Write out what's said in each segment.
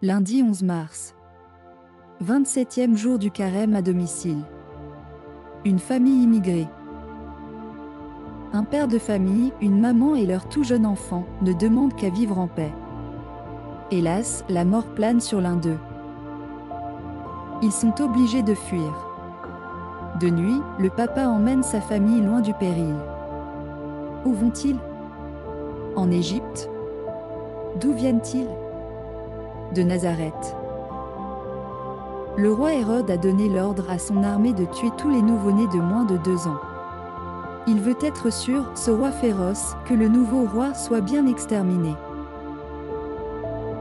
Lundi 11 mars. 27e jour du carême à domicile. Une famille immigrée. Un père de famille, une maman et leur tout jeune enfant ne demandent qu'à vivre en paix. Hélas, la mort plane sur l'un d'eux. Ils sont obligés de fuir. De nuit, le papa emmène sa famille loin du péril. Où vont-ils? En Égypte? D'où viennent-ils? De Nazareth. Le roi Hérode a donné l'ordre à son armée de tuer tous les nouveau-nés de moins de 2 ans. Il veut être sûr, ce roi féroce, que le nouveau roi soit bien exterminé.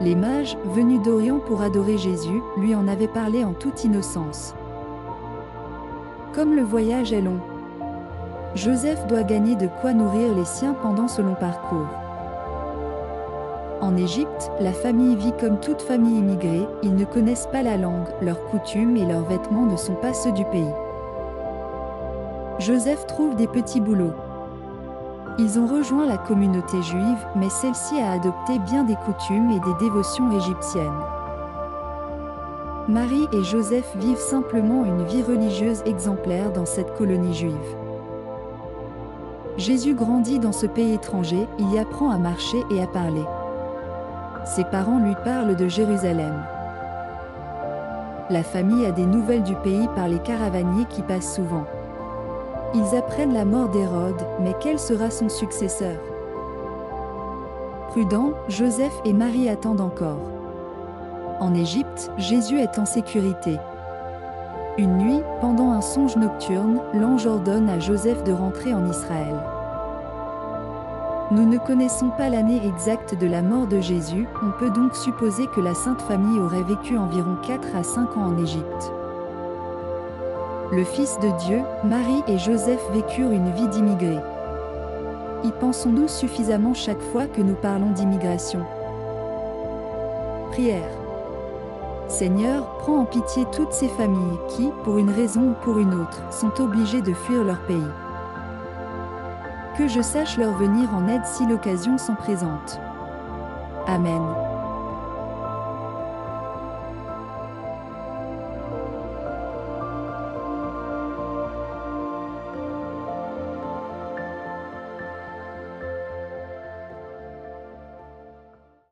Les mages, venus d'Orient pour adorer Jésus, lui en avaient parlé en toute innocence. Comme le voyage est long, Joseph doit gagner de quoi nourrir les siens pendant ce long parcours. En Égypte, la famille vit comme toute famille immigrée, ils ne connaissent pas la langue, leurs coutumes et leurs vêtements ne sont pas ceux du pays. Joseph trouve des petits boulots. Ils ont rejoint la communauté juive, mais celle-ci a adopté bien des coutumes et des dévotions égyptiennes. Marie et Joseph vivent simplement une vie religieuse exemplaire dans cette colonie juive. Jésus grandit dans ce pays étranger, il y apprend à marcher et à parler. Ses parents lui parlent de Jérusalem. La famille a des nouvelles du pays par les caravaniers qui passent souvent. Ils apprennent la mort d'Hérode, mais quel sera son successeur? Prudents, Joseph et Marie attendent encore. En Égypte, Jésus est en sécurité. Une nuit, pendant un songe nocturne, l'ange ordonne à Joseph de rentrer en Israël. Nous ne connaissons pas l'année exacte de la mort de Jésus, on peut donc supposer que la Sainte Famille aurait vécu environ 4 à 5 ans en Égypte. Le Fils de Dieu, Marie et Joseph vécurent une vie d'immigrés. Y pensons-nous suffisamment chaque fois que nous parlons d'immigration? Prière. Seigneur, prends en pitié toutes ces familles qui, pour une raison ou pour une autre, sont obligées de fuir leur pays. Que je sache leur venir en aide si l'occasion s'en présente. Amen.